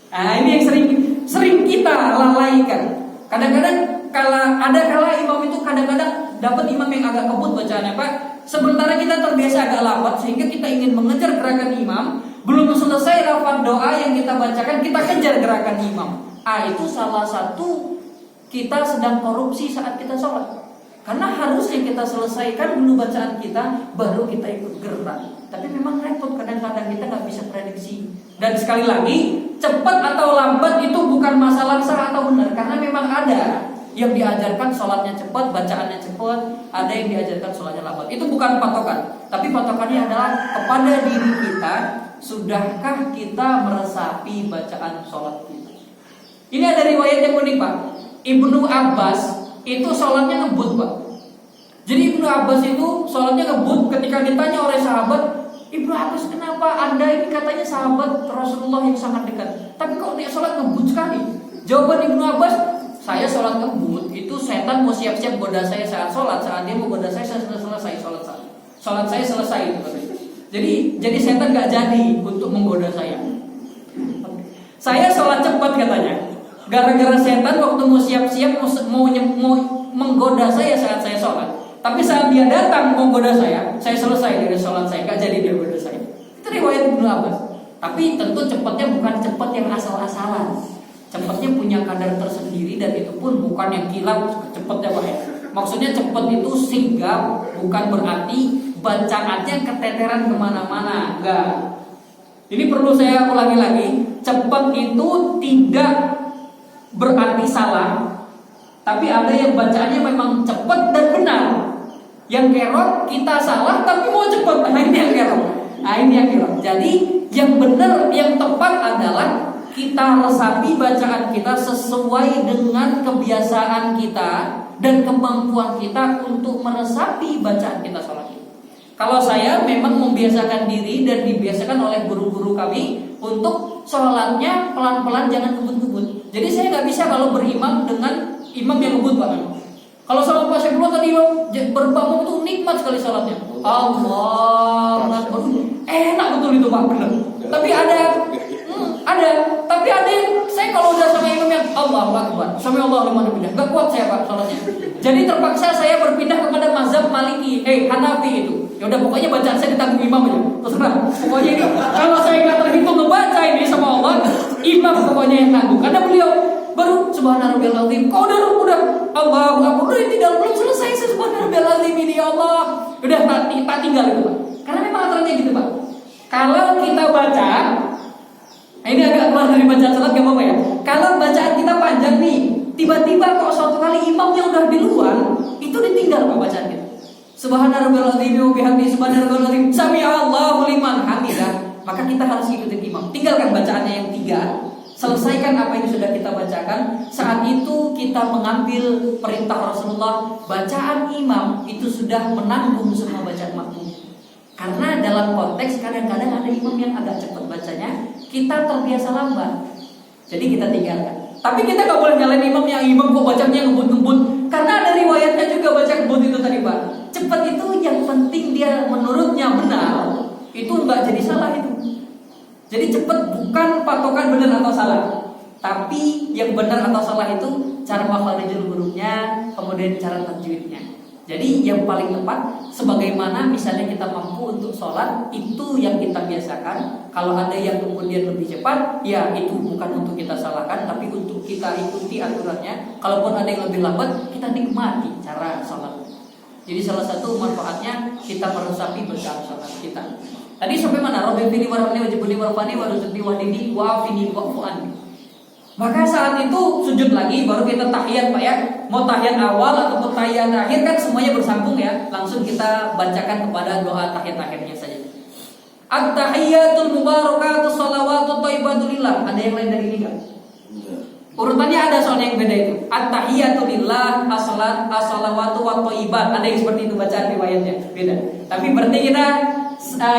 Nah, ini yang sering kita lalaikan. Kadang-kadang kala imam itu kadang-kadang dapat imam yang agak kebut bacaannya, Pak. Sementara kita terbiasa agak lambat sehingga kita ingin mengejar gerakan imam, belum selesai lafaz doa yang kita bacakan, kita kejar gerakan imam. Itu salah satu kita sedang korupsi saat kita sholat. Karena harusnya kita selesaikan dulu bacaan kita, baru kita ikut gerak. Tapi memang repot, kadang-kadang kita nggak bisa prediksi. Dan sekali lagi, cepat atau lambat itu bukan masalah sah atau benar, karena memang ada yang diajarkan sholatnya cepat, bacaannya cepat, ada yang diajarkan sholatnya lambat. Itu bukan patokan, tapi patokannya adalah kepada diri kita, sudahkah kita meresapi bacaan sholat kita. Ini ada riwayat yang unik, Pak. Ibnu Abbas itu sholatnya ngebut, Pak. Jadi Ibnu Abbas itu sholatnya ngebut. Ketika ditanya oleh sahabat, Ibnu Abbas, kenapa Anda ini katanya sahabat Rasulullah yang sangat dekat, tapi kok dia sholat ngebut sekali? Jawaban Ibnu Abbas, saya sholat ngebut itu setan mau siap-siap goda saya saat sholat. Saat dia mau goda saya selesai sholat saya. Sholat saya selesai itu katanya. Jadi setan gak jadi untuk menggoda saya. Saya sholat cepat katanya. Gara-gara setan waktu mau siap-siap mau menggoda saya saat saya sholat. Tapi saat dia datang menggoda saya selesai dari sholat saya, gak jadi dia goda saya. Itu riwayat Ibnu Abbas. Tapi tentu cepatnya bukan cepat yang asal-asalan. Cepatnya punya kadar tersendiri, dan itu pun bukan yang kilat cepatnya, Pak. Maksudnya cepat itu sigap, bukan berarti bacaannya keteteran kemana-mana. Enggak. Ini perlu saya ulangi lagi. Cepat itu tidak berarti salah, tapi ada yang bacaannya memang cepat dan benar. Yang kerok kita salah tapi mau cepat. Nah, ini yang kerok. Jadi yang benar, yang tepat adalah kita resapi bacaan kita sesuai dengan kebiasaan kita dan kemampuan kita untuk meresapi bacaan kita sholat itu. Kalau saya memang membiasakan diri dan dibiasakan oleh guru-guru kami untuk sholatnya pelan-pelan, jangan ngebut-ngebut. Jadi saya nggak bisa kalau berimam dengan imam yang ngebut, Pak. Kalau sholat pas kedua tadi berbangun itu nikmat sekali sholatnya. Allah, enak betul itu, Pak, benar. Tapi ada saya kalau udah sama imam yang Allahu Akbar, sami Allahu liman hamidah, enggak kuat saya, Pak, sholatnya. Jadi terpaksa saya berpindah kepada mazhab Maliki, Hanafi itu. Ya udah, pokoknya bacaan saya ditanggung imam aja. Terserah. Pokoknya ini kalau saya enggak terhitung ngebaca ini sama Allah, imam pokoknya yang tanggung. Karena beliau baru subhanarabbiyal azim. Kau udah Allahu Akbar, belum selesai subhanarabbiyal azim ini, ya Allah. Udah tak tinggal itu, Pak. Karena memang aturannya gitu, Pak. Kalau kita baca, ini agak keluar dari bacaan salat, gak apa-apa ya. Kalau bacaan kita panjang nih, tiba-tiba kok suatu kali imamnya udah di luar, itu ditinggal, Pak, bacaan kita. Subhanarabbiyal azim wa bihamdihi subhanarabbiyal azim sami Allahu liman hamidah. Maka kita harus ikutin imam. Tinggalkan bacaannya yang 3. Selesaikan apa yang sudah kita bacakan. Saat itu kita mengambil perintah Rasulullah. Bacaan imam itu sudah menanggung semua bacaan makmum. Karena dalam konteks kadang-kadang ada imam yang agak cepat bacanya, kita terbiasa lambat, jadi kita tinggalkan. Tapi kita gak boleh nyalain imam kok bacanya ngebut-ngebut. Karena ada riwayatnya juga baca ngebut itu tadi, Pak. Cepat itu yang penting dia menurutnya benar, itu gak jadi salah itu. Jadi cepat bukan patokan benar atau salah, tapi yang benar atau salah itu cara makharijul hurufnya, kemudian cara tajwidnya. Jadi yang paling tepat, sebagaimana misalnya kita mampu untuk sholat, itu yang kita biasakan. Kalau ada yang kemudian lebih cepat, ya itu bukan untuk kita salahkan, tapi untuk kita ikuti aturannya. Kalaupun ada yang lebih lambat, kita nikmati cara sholat. Jadi salah satu manfaatnya kita meresapi bacaan sholat kita. Tadi sampai mana? Rabbini warhamni wajibni warfani warzuqni wahdini wa'afini wa'fu'anni. Maka saat itu sujud lagi, baru kita tahiyat, Pak, ya. Mau tahiyat awal atau tahiyat akhir kan semuanya bersambung ya. Langsung kita bacakan kepada doa tahiyat akhirnya saja. At-tahiyyatul mubarakatus shalawatut thayyibatu lillah. Ada yang lain dari ini enggak? Urutannya ada soalnya yang beda itu. At-tahiyyatu lillah, as-shalawatu wat thayyibat. Ada yang seperti itu bacaan riwayatnya, beda. Tapi berarti kita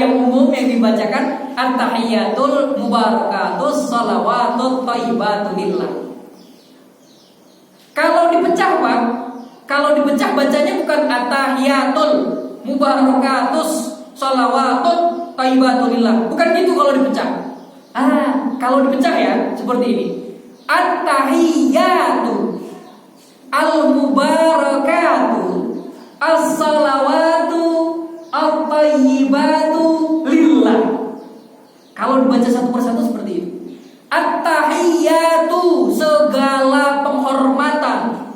yang umum yang dibacakan at-tahiyyatul mubarakatus shalawatut thayyibatu lillah. Kalau dipecah, Pak, kalau dipecah bacanya bukan at-tahiyyatul mubarakatus shalawatut thayyibatu lillah. Bukan gitu kalau dipecah. kalau dipecah ya seperti ini. At-tahiyyatu al-mubarakatu as-salawatu at-tayyibatu lillah. Kalau dibaca satu persatu seperti itu. At-tahiyyatu segala penghormatan,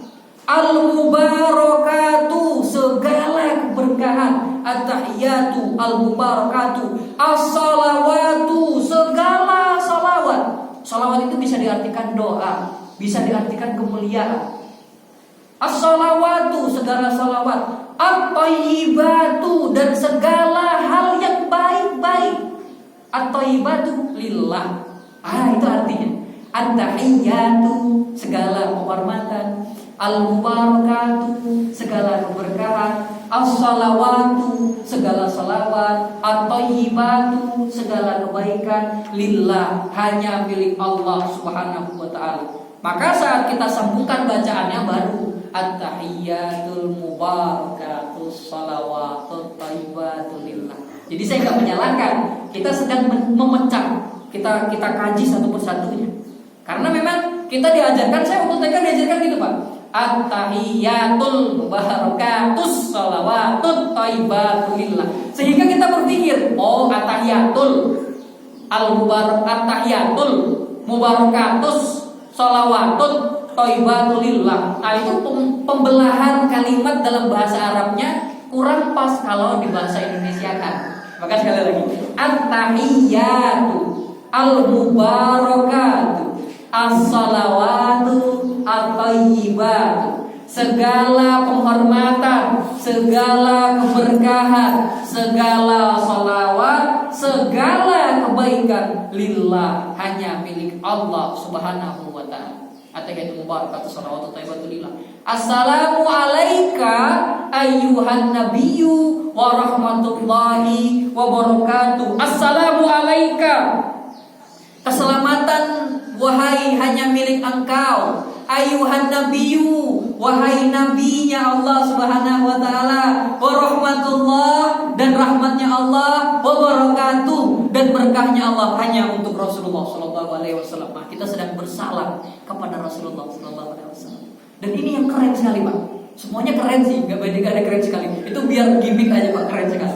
al-mubarakatu segala keberkahan, at-tahiyyatu al-mubarakatu, as-salawatu segala salawat. Salawat itu bisa diartikan doa, bisa diartikan kemuliaan. As-salawatu segala salawat, at-tayyibatu dan segala hal yang baik-baik. At-tayyibatu lillah. Itu artinya at-tahiyyatu segala penghormatan, al-mubarakatu segala keberkahan, as-salawatu segala salawat, at-tayyibatu segala kebaikan, lillah hanya milik Allah Subhanahu wa taala. Maka saat kita sambungkan bacaannya baru at-tahiyyatul mubarakatus salawatut thayyibatu lillah. Jadi saya nggak menyalahkan, kita sedang memecah. Kita kaji satu persatunya. Karena memang kita diajarkan, saya waktu TK diajarkan gitu Pak. At-tahiyyatul mubarakatus salawatut thayyibatu lillah. Sehingga kita berpikir, oh at-tahiyyatul at-tahiyyatul mubarakatus salawatut thayyibatu lillah. Nah, itu pembelahan kalimat dalam bahasa Arabnya kurang pas kalau di bahasa Indonesia kan. Maka sekali lagi, at-tahiyyatu al-mubarakatu as-salawatu at-tayyibatu segala penghormatan, segala keberkahan, segala salawat, segala kebaikan lillah hanya milik Allah Subhanahu wa taala. At-tahiyyatu mubarakatuh salawatu thayyibatu lillah. Assalamu alayka ayyuhan nabiyyu wa rahmatullahi wa barakatuh. Assalamu alayka. Keselamatan wahai hanya milik engkau. Ayuhan nabiyyu, wahai nabinya Allah Subhanahu wa taala, wa rahmatullah dan rahmatnya Allah, wa barakatuh dan berkahnya Allah hanya untuk Rasulullah sallallahu alaihi wasallam. Nah, kita sedang bersalam kepada Rasulullah sallallahu alaihi wasallam. Dan ini yang keren sekali, Pak. Semuanya keren sih, enggak ada keren sekali. Itu biar gimmick aja, Pak, keren sekali.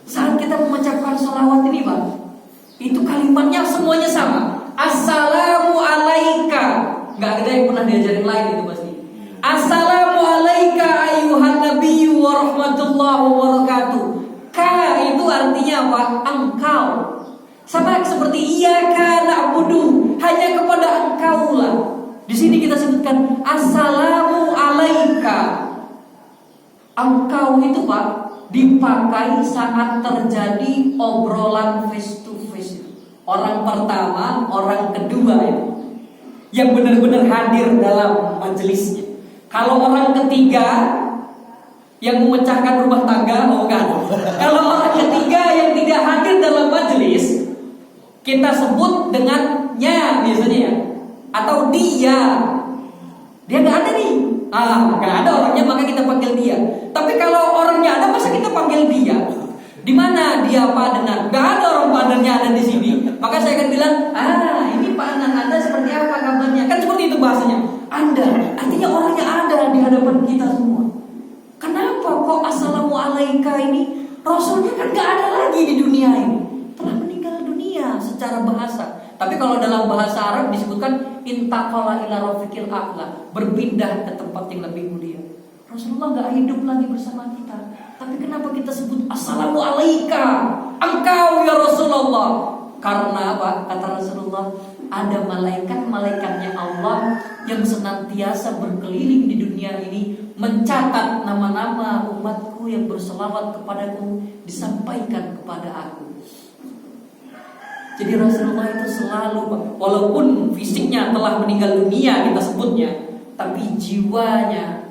Saat kita mengucapkan shalawat ini, Pak, itu kalimatnya semuanya sama. Assalamu alaika. Gak ada yang pernah diajarin lain itu pasti. Assalamu alaika ayyuhan nabiyyu wa rahmatullahi wa barakatuh. Ka itu artinya apa? Engkau. Sama seperti iyyaka na'budu, hanya kepada engkau lah. Di sini kita sebutkan assalamu alaika. Engkau itu Pak dipakai saat terjadi obrolan face to face. Orang pertama, orang kedua ya, yang benar-benar hadir dalam majelisnya. Kalau orang ketiga yang memecahkan rumah tangga, oh kan. Kalau orang ketiga yang tidak hadir dalam majelis, kita sebut dengan nya biasanya ya, atau dia. Dia nggak ada nih, nggak ada orangnya, maka kita panggil dia. Tapi kalau orangnya ada, masa kita panggil dia? Di mana dia Padenan? Nggak ada orang Padennya ada di sini. Maka saya akan bilang, ini Pak Anan, Anda seperti apa kabarnya? Kan seperti itu bahasanya. Anda, artinya orangnya ada di hadapan kita semua. Kenapa kok assalamualaikum ini? Rasulnya kan nggak ada lagi di dunia ini, telah meninggal dunia secara bahasa. Tapi kalau dalam bahasa Arab disebutkan intaqala ila rafiqil a'la, berpindah ke tempat yang lebih mulia. Rasulullah nggak hidup lagi bersama kita. Tapi kenapa kita sebut assalamualaikum, engkau ya Rasulullah? Karena apa? Kata Rasulullah, ada malaikatnya Allah yang senantiasa berkeliling di dunia ini mencatat nama-nama umatku yang berselawat kepadaku disampaikan kepada aku. Jadi Rasulullah itu selalu, walaupun fisiknya telah meninggal dunia kita sebutnya, tapi jiwanya,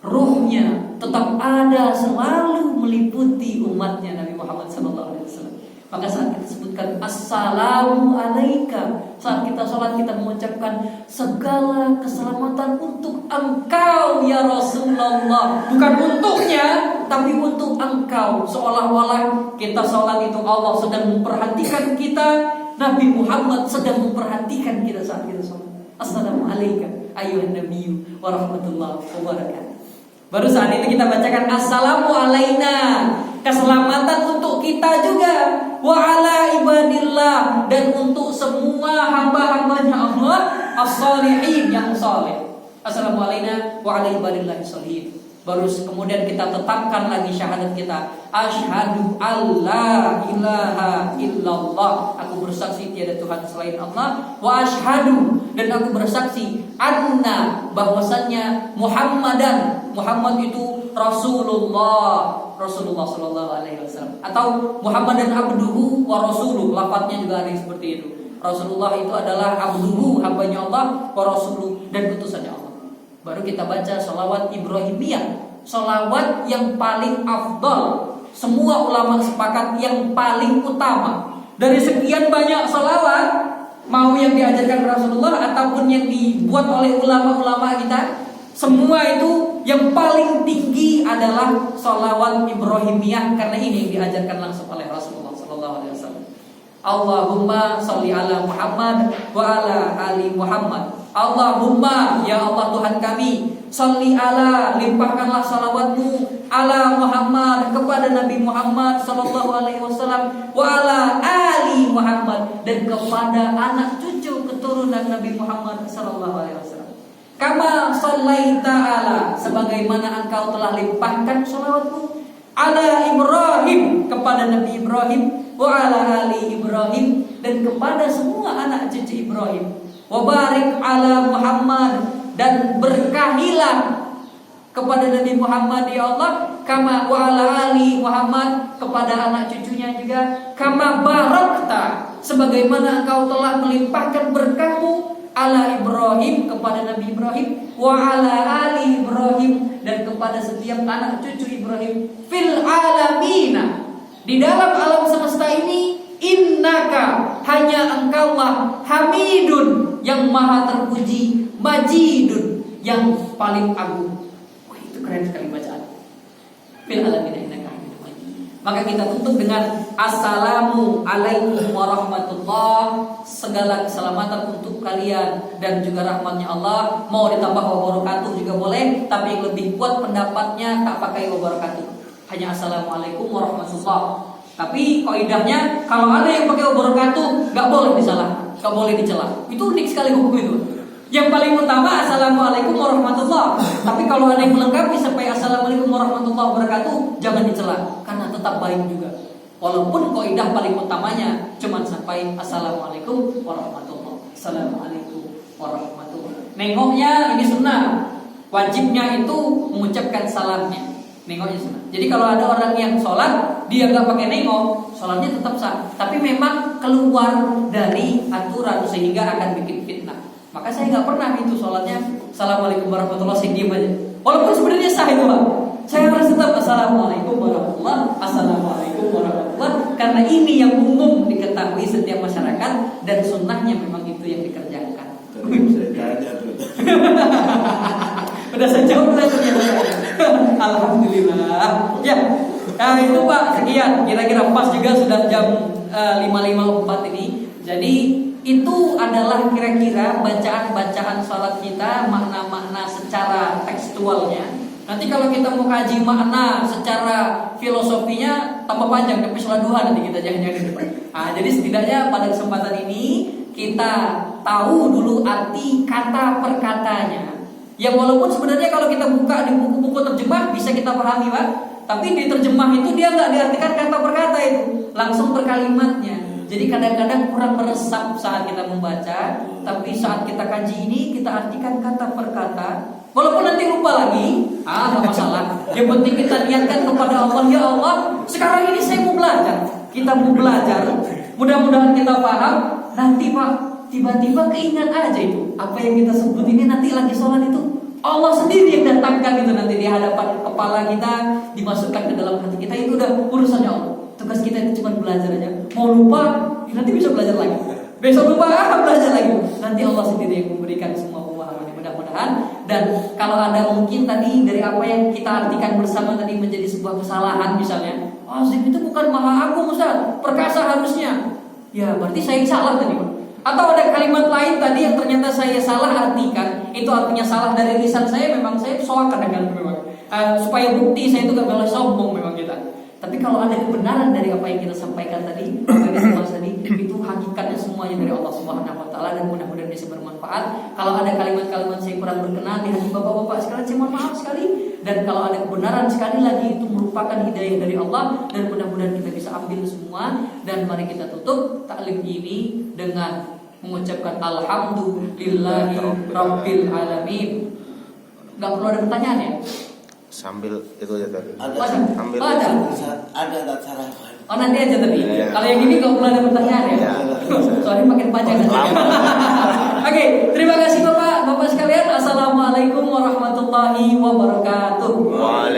ruhnya tetap ada, selalu meliputi umatnya Nabi Muhammad SAW. Maka saat kita sebutkan assalamu alaika, saat kita sholat kita mengucapkan segala keselamatan untuk engkau ya Rasulullah, bukan untuknya tapi untuk engkau. Seolah-olah kita sholat itu Allah sedang memperhatikan kita Nabi Muhammad sedang memperhatikan kita saat kita sholat. Assalamualaikum ayuhan nabiyyu wa rahmatullahi wa barakatuh. Baru saat itu kita bacakan assalamu alaina, keselamatan untuk kita juga, wa ala ibadillah, dan untuk semua hamba-hambanya Allah as-shalihin yang saleh. Assalamu alaina wa ala ibadillahi sholihin. Baru kemudian kita tetapkan lagi syahadat kita, asyhadu alla ilaha illallah, aku bersaksi tiada Tuhan selain Allah, wa asyhadu, dan aku bersaksi anna, bahwasannya Muhammadan, Muhammad itu Rasulullah sallallahu alaihi wasallam, atau Muhammadan abduhu wa rasuluh, lafadznya juga ada yang seperti itu. Rasulullah itu adalah abduhu, hambanya Allah, wa rasuluh, dan utusannya Allah. Baru kita baca sholawat Ibrahimiyah, sholawat yang paling afdal. Semua ulama sepakat yang paling utama. Dari sekian banyak sholawat, mau yang diajarkan Rasulullah ataupun yang dibuat oleh ulama-ulama kita, semua itu yang paling tinggi adalah sholawat Ibrahimiyah, karena ini yang diajarkan langsung oleh Rasulullah sallallahu alaihi wasallam. Allahumma sholli ala Muhammad wa ala ali Muhammad. Allahumma, ya Allah Tuhan kami, sholli ala, limpahkanlah salawatmu ala Muhammad, kepada Nabi Muhammad sallallahu alaihi wasallam, wa ala ali Muhammad, dan kepada anak cucu keturunan Nabi Muhammad sallallahu alaihi wasallam. Kama shallaita ala, sebagaimana engkau telah limpahkan salawatmu ala Ibrahim, kepada Nabi Ibrahim, wa ala ali Ibrahim, dan kepada semua anak cucu Ibrahim. Wa barik ala Muhammad, dan berkahilah kepada Nabi Muhammad ya Allah, kama wa ala ali Muhammad, kepada anak cucunya juga, kama barakta, sebagaimana engkau telah melimpahkan berkahmu ala Ibrahim, kepada Nabi Ibrahim, wa ala ali Ibrahim, dan kepada setiap anak cucu Ibrahim, fil alamina, di dalam alam semesta ini, innaka, hanya engkaulah, hamidun, yang maha terpuji, majidun, yang paling agung. Wah, itu keren sekali bacaan. Fil alamina innaka hamidun majid. Maka kita tutup dengan assalamu alaikum warahmatullah, segala keselamatan untuk kalian dan juga rahmatnya Allah. Mau ditambah wabarakatuh juga boleh, tapi yang lebih kuat pendapatnya tak pakai wabarakatuh, hanya assalamualaikum warahmatullah. Tapi kaidahnya kalau ada yang pakai wabarakatuh nggak boleh disalah, nggak boleh dicela. Itu unik sekali hukum itu. Yang paling utama assalamualaikum warahmatullah. Tapi kalau ada yang melengkapi sampai assalamualaikum warahmatullahi wabarakatuh, jangan dicela, karena tetap baik juga. Walaupun kaidah paling utamanya cuma sampai assalamualaikum warahmatullahi. Assalamualaikum warahmatullahi. Nengoknya ini sunnah. Wajibnya itu mengucapkan salamnya. Nengoknya sunnah. Jadi kalau ada orang yang sholat dia nggak pakai nengok, sholatnya tetap sah. Tapi memang keluar dari aturan sehingga akan bikin fitnah. Maka saya nggak pernah itu sholatnya assalamualaikum warahmatullahi, saya diam aja. Walaupun sebenarnya sah itu Pak, saya harus tetap assalamualaikum warahmatullahi, assalamualaikum warahmatullahi, karena ini yang umum diketahui setiap masyarakat dan sunnahnya memang itu yang dikerjakan. Udah saya jawab lah ternyata. Alhamdulillah. Ya, nah itu Pak, sekian. Kira-kira pas juga sudah jam 5.54 ini. Jadi itu adalah kira-kira bacaan-bacaan salat kita, makna-makna secara tekstualnya. Nanti kalau kita mau kaji makna secara filosofinya tambah panjang, tapi sholat duha nanti kita jangan-jangan. Nah, jadi setidaknya pada kesempatan ini kita tahu dulu arti kata per katanya. Ya walaupun sebenarnya kalau kita buka di buku-buku terjemah bisa kita pahami Pak, tapi di terjemah itu dia nggak diartikan kata per kata itu, langsung per kalimatnya. Jadi kadang-kadang kurang meresap saat kita membaca, tapi saat kita kaji ini kita artikan kata per kata. Walaupun nanti lupa lagi, nggak masalah. Yang penting kita niatkan kepada Allah, ya Allah, sekarang ini saya mau belajar. Kita mau belajar, mudah-mudahan kita paham. Nanti Pak, tiba-tiba keingat aja itu apa yang kita sebut ini, nanti lagi sholat itu Allah sendiri yang datangkan itu nanti di hadapan kepala kita, dimasukkan ke dalam hati kita. Itu udah urusannya Allah. Tugas kita itu cuma belajar aja. Mau lupa, nanti bisa belajar lagi. Besok lupa, belajar lagi. Nanti Allah sendiri yang memberikan semua pemahaman, mudah-mudahan. Dan kalau ada mungkin tadi dari apa yang kita artikan bersama tadi menjadi sebuah kesalahan misalnya, azim itu bukan maha agung Ustaz, perkasa harusnya. Ya berarti saya salah tadi Pak. Atau ada kalimat lain tadi yang ternyata saya salah artikan, itu artinya salah dari lisan saya, memang saya soal kadang-kadang memang. Supaya bukti saya itu gak boleh sombong memang kita. Tapi kalau ada kebenaran dari apa yang kita sampaikan tadi, itu hakikatnya semuanya dari Allah Subhanahu wa taala, dan mudah-mudahan bisa bermanfaat. Kalau ada kalimat-kalimat saya kurang berkenan di hati Bapak-bapak sekalian, saya mohon maaf sekali. Dan kalau ada kebenaran, sekali lagi itu merupakan hidayah dari Allah, dan mudah-mudahan kita bisa ambil semua. Dan mari kita tutup taklim ini dengan mengucapkan alhamdulillahi rabbil alamin. Gak perlu ada pertanyaan ya? Sambil itu aja tadi. Ada cara. Oh nanti aja tadi. Ya. Kalau yang ini gak perlu ada pertanyaan ya? Soalnya makin panjang. Oke, terima kasih Bapak sekalian. Assalamualaikum warahmatullahi wabarakatuh.